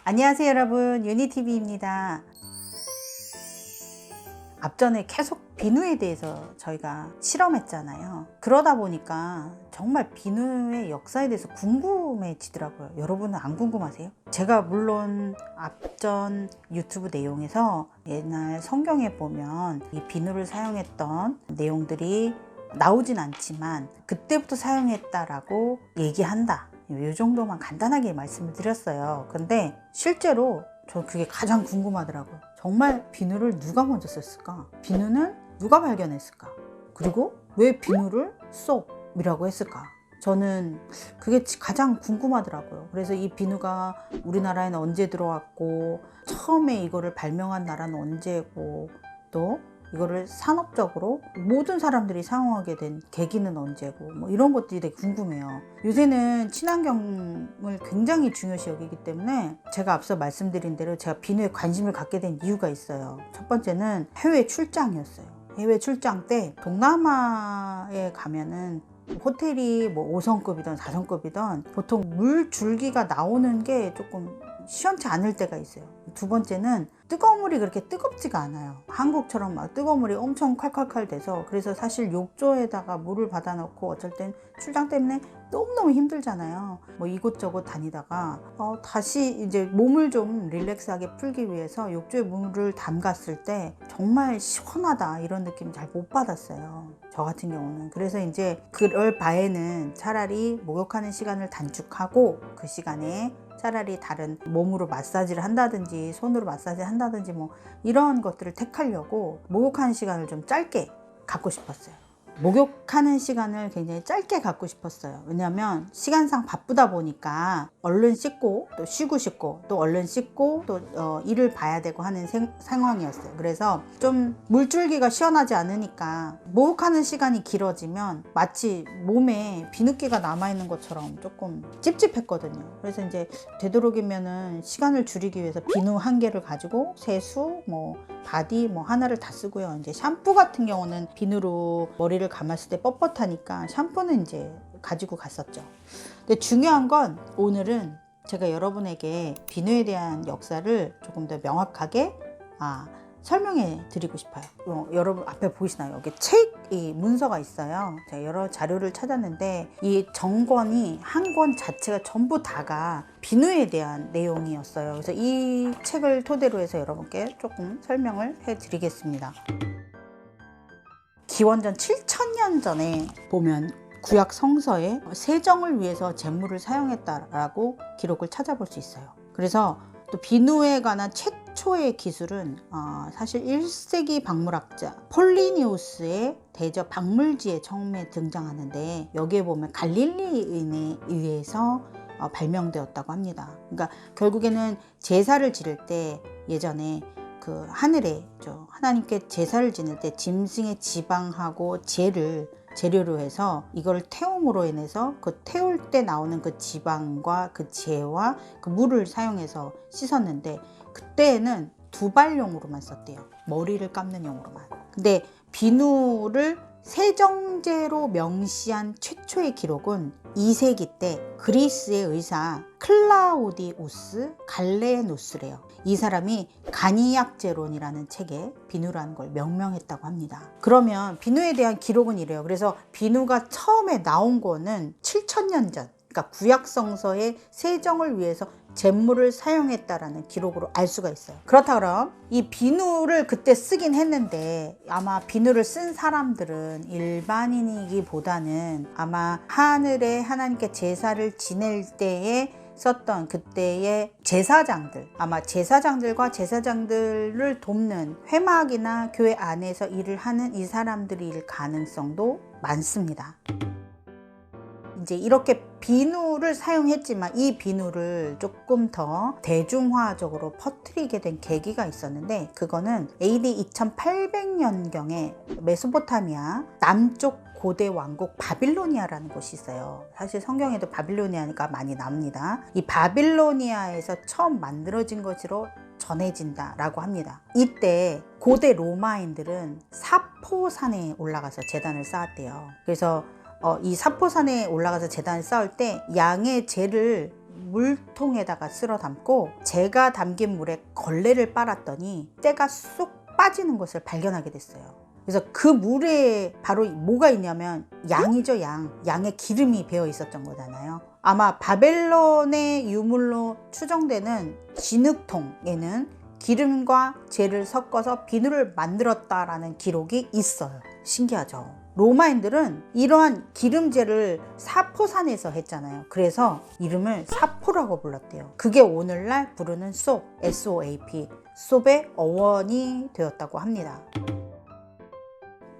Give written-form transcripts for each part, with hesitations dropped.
안녕하세요 여러분, 유니TV입니다. 앞전에 계속 비누에 대해서 저희가 실험했잖아요. 그러다 보니까 정말 비누의 역사에 대해서 궁금해지더라고요. 여러분은 안 궁금하세요? 제가 물론 앞전 유튜브 내용에서 옛날 성경에 보면 이 비누를 사용했던 내용들이 나오진 않지만 그때부터 사용했다라고 얘기한다, 이 정도만 간단하게 말씀을 드렸어요. 근데 실제로 저 그게 가장 궁금하더라고요. 정말 비누를 누가 먼저 썼을까? 비누는 누가 발견했을까? 그리고 왜 비누를 쏙이라고 했을까? 저는 그게 가장 궁금하더라고요. 그래서 이 비누가 우리나라에는 언제 들어왔고, 처음에 이거를 발명한 나라는 언제고, 또 이거를 산업적으로 모든 사람들이 사용하게 된 계기는 언제고, 뭐 이런 것들이 되게 궁금해요. 요새는 친환경을 굉장히 중요시 여기기 때문에 제가 앞서 말씀드린 대로 제가 비누에 관심을 갖게 된 이유가 있어요. 첫 번째는 해외 출장이었어요. 해외 출장 때 동남아에 가면은 호텔이 뭐 5성급이든 4성급이든 보통 물 줄기가 나오는 게 조금 시원치 않을 때가 있어요. 두 번째는 뜨거운 물이 그렇게 뜨겁지가 않아요. 한국처럼 막 뜨거운 물이 엄청 칼칼칼 돼서, 그래서 사실 욕조에다가 물을 받아 넣고 어쩔 땐 출장 때문에 너무너무 힘들잖아요. 뭐 이곳저곳 다니다가 다시 이제 몸을 좀 릴렉스하게 풀기 위해서 욕조에 물을 담갔을 때 정말 시원하다 이런 느낌 잘 못 받았어요, 저 같은 경우는. 그래서 이제 그럴 바에는 차라리 목욕하는 시간을 단축하고 그 시간에 차라리 다른 몸으로 마사지를 한다든지 손으로 마사지를 한다든지 뭐 이런 것들을 택하려고 목욕하는 시간을 좀 짧게 갖고 싶었어요. 목욕하는 시간을 굉장히 짧게 갖고 싶었어요. 왜냐하면 시간상 바쁘다 보니까 얼른 씻고 또 쉬고 싶고 또 얼른 씻고 또 일을 봐야 되고 하는 상황이었어요. 그래서 좀 물줄기가 시원하지 않으니까 목욕하는 시간이 길어지면 마치 몸에 비누기가 남아있는 것처럼 조금 찝찝했거든요. 그래서 이제 되도록이면은 시간을 줄이기 위해서 비누 한 개를 가지고 세수, 뭐 바디 뭐 하나를 다 쓰고요. 이제 샴푸 같은 경우는 비누로 머리를 감았을 때 뻣뻣하니까 샴푸는 이제 가지고 갔었죠. 근데 중요한 건 오늘은 제가 여러분에게 비누에 대한 역사를 조금 더 명확하게 설명해 드리고 싶어요. 여러분 앞에 보이시나요? 여기 책이 문서가 있어요. 제가 여러 자료를 찾았는데 이 정권이 한 권 자체가 전부 다가 비누에 대한 내용이었어요. 그래서 이 책을 토대로 해서 여러분께 조금 설명을 해 드리겠습니다. 기원전 7000년 전에 보면 구약 성서에 세정을 위해서 잿물을 사용했다라고 기록을 찾아볼 수 있어요. 그래서 또 비누에 관한 최초의 기술은 사실 1세기 박물학자 폴리니우스의 대저 박물지에 처음에 등장하는데, 여기에 보면 갈릴리인에 의해서 발명되었다고 합니다. 그러니까 결국에는 제사를 지낼 때 예전에 그 하늘에 하나님께 제사를 지낼 때 짐승의 지방하고 재료로 해서 이걸 태움으로 인해서 그 태울 때 나오는 그 지방과 그 재와 그 물을 사용해서 씻었는데, 그때는 두발용으로만 썼대요. 머리를 감는 용으로만. 근데 비누를 세정제로 명시한 최초의 기록은 2세기 때 그리스의 의사 클라우디우스 갈레누스래요. 이 사람이 간이약제론이라는 책에 비누라는 걸 명명했다고 합니다. 그러면 비누에 대한 기록은 이래요. 그래서 비누가 처음에 나온 거는 7000년 전, 그러니까 구약성서의 세정을 위해서 잿물을 사용했다라는 기록으로 알 수가 있어요. 그렇다 그럼 이 비누를 그때 쓰긴 했는데 아마 비누를 쓴 사람들은 일반인이기보다는 아마 하늘에 하나님께 제사를 지낼 때에 썼던 그때의 제사장들, 아마 제사장들과 제사장들을 돕는 회막이나 교회 안에서 일을 하는 이 사람들일 가능성도 많습니다. 이제 이렇게 비누를 사용했지만 이 비누를 조금 더 대중화적으로 퍼뜨리게 된 계기가 있었는데, 그거는 AD 2800년경에 메소포타미아 남쪽 고대 왕국 바빌로니아라는 곳이 있어요. 사실 성경에도 바빌로니아니까 많이 나옵니다. 이 바빌로니아에서 처음 만들어진 것으로 전해진다라고 합니다. 이때 고대 로마인들은 사포산에 올라가서 제단을 쌓았대요. 그래서 이 사포산에 올라가서 제단을 쌓을 때 양의 재를 물통에다가 쓸어 담고 제가 담긴 물에 걸레를 빨았더니 때가 쏙 빠지는 것을 발견하게 됐어요. 그래서 그 물에 바로 뭐가 있냐면 양이죠. 양의 기름이 배어 있었던 거잖아요. 아마 바벨론의 유물로 추정되는 진흙통에는 기름과 재를 섞어서 비누를 만들었다라는 기록이 있어요. 신기하죠. 로마인들은 이러한 기름재를 사포산에서 했잖아요. 그래서 이름을 사포라고 불렀대요. 그게 오늘날 부르는 솝, SOAP, 솝의 어원이 되었다고 합니다.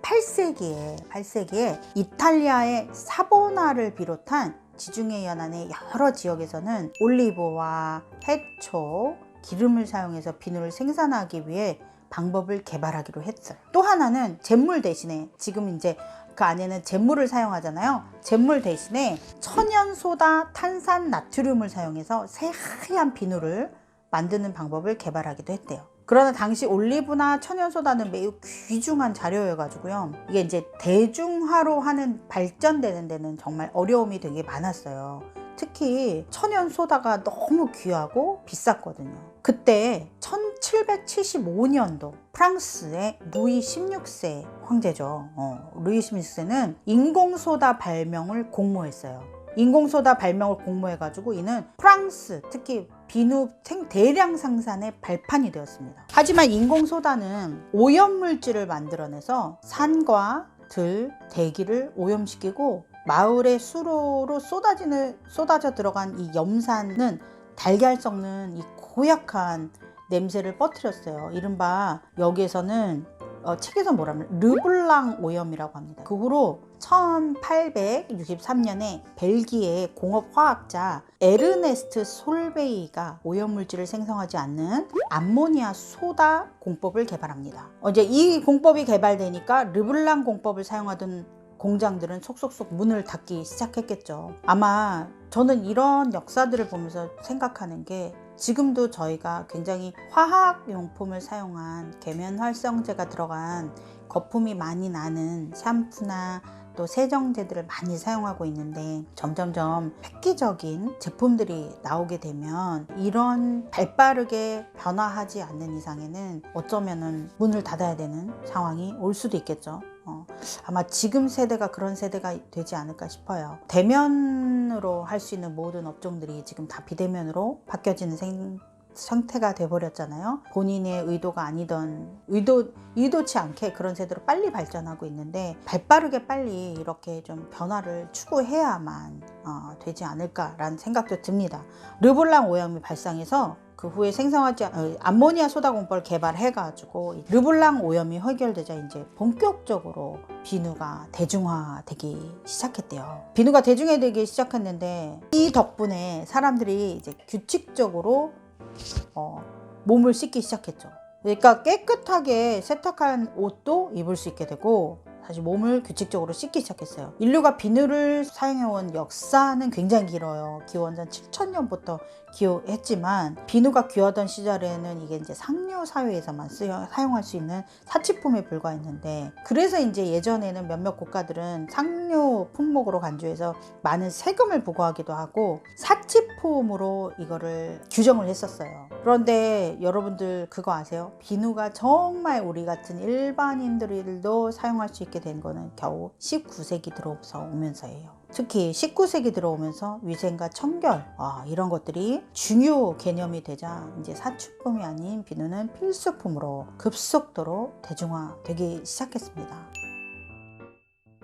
8세기에 이탈리아의 사보나를 비롯한 지중해 연안의 여러 지역에서는 올리브와 해초, 기름을 사용해서 비누를 생산하기 위해 방법을 개발하기로 했어요. 또 하나는 잿물 대신에 지금 이제 그 안에는 잿물을 사용하잖아요. 잿물 대신에 천연소다, 탄산, 나트륨을 사용해서 새하얀 비누를 만드는 방법을 개발하기도 했대요. 그러나 당시 올리브나 천연소다는 매우 귀중한 자료여가지고요. 이게 이제 대중화로 하는 발전되는 데는 정말 어려움이 되게 많았어요. 특히 천연소다가 너무 귀하고 비쌌거든요. 그때 1775년도 프랑스의 루이 16세 황제죠. 루이 16세는 인공소다 발명을 공모했어요. 인공소다 발명을 공모해가지고 이는 프랑스, 특히 비누 대량 생산의 발판이 되었습니다. 하지만 인공소다는 오염물질을 만들어내서 산과 들, 대기를 오염시키고 마을의 수로로 쏟아져 들어간 이 염산은 달걀 썩는 이 고약한 냄새를 퍼뜨렸어요. 이른바 여기에서는 책에서 뭐라면 르블랑 오염이라고 합니다. 그 후로 1863년에 벨기에의 공업화학자 에르네스트 솔베이가 오염물질을 생성하지 않는 암모니아 소다 공법을 개발합니다. 이제 이 공법이 개발되니까 르블랑 공법을 사용하던 공장들은 속속속 문을 닫기 시작했겠죠. 아마 저는 이런 역사들을 보면서 생각하는 게 지금도 저희가 굉장히 화학용품을 사용한 계면활성제가 들어간 거품이 많이 나는 샴푸나 또 세정제들을 많이 사용하고 있는데 점점점 획기적인 제품들이 나오게 되면 이런 발빠르게 변화하지 않는 이상에는 어쩌면은 문을 닫아야 되는 상황이 올 수도 있겠죠. 아마 지금 세대가 그런 세대가 되지 않을까 싶어요. 대면으로 할 수 있는 모든 업종들이 지금 다 비대면으로 바뀌어지는 상태가 돼버렸잖아요. 본인의 의도가 아니던 의도치 않게 그런 세대로 빨리 발전하고 있는데 발빠르게 빨리 이렇게 좀 변화를 추구해야만 되지 않을까라는 생각도 듭니다. 르블랑 오염이 발생해서 그 후에 생성하지 암모니아 소다 공법을 개발해가지고 르블랑 오염이 해결되자 이제 본격적으로 비누가 대중화되기 시작했대요. 비누가 대중화되기 시작했는데 이 덕분에 사람들이 이제 규칙적으로 몸을 씻기 시작했죠. 그러니까 깨끗하게 세탁한 옷도 입을 수 있게 되고 다시 몸을 규칙적으로 씻기 시작했어요. 인류가 비누를 사용해온 역사는 굉장히 길어요. 기원전 7000년부터 기여했지만 비누가 귀하던 시절에는 이게 이제 상류 사회에서만 사용할 수 있는 사치품에 불과했는데 그래서 이제 예전에는 몇몇 국가들은 상류 품목으로 간주해서 많은 세금을 부과하기도 하고 사치품으로 이거를 규정을 했었어요. 그런데 여러분들 그거 아세요? 비누가 정말 우리 같은 일반인들도 사용할 수 있게 된 거는 겨우 19세기 들어오면서예요. 특히 19세기 들어오면서 위생과 청결 이런 것들이 중요 개념이 되자 이제 사치품이 아닌 비누는 필수품으로 급속도로 대중화되기 시작했습니다.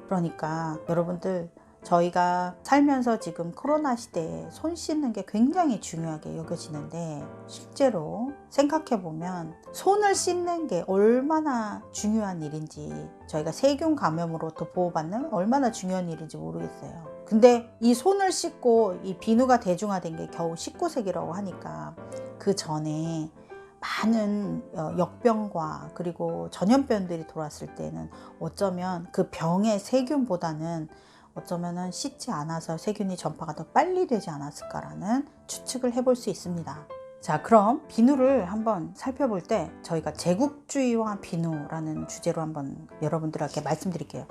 그러니까 여러분들 저희가 살면서 지금 코로나 시대에 손 씻는 게 굉장히 중요하게 여겨지는데 실제로 생각해보면 손을 씻는 게 얼마나 중요한 일인지 저희가 세균 감염으로부터 보호받는 얼마나 중요한 일인지 모르겠어요. 근데 이 손을 씻고 이 비누가 대중화된 게 겨우 19세기라고 하니까 그 전에 많은 역병과 그리고 전염병들이 돌았을 때는 어쩌면 그 병의 세균보다는 어쩌면은 씻지 않아서 세균이 전파가 더 빨리 되지 않았을까라는 추측을 해볼 수 있습니다. 자, 그럼 비누를 한번 살펴볼 때 저희가 제국주의와 비누라는 주제로 한번 여러분들에게 말씀드릴게요.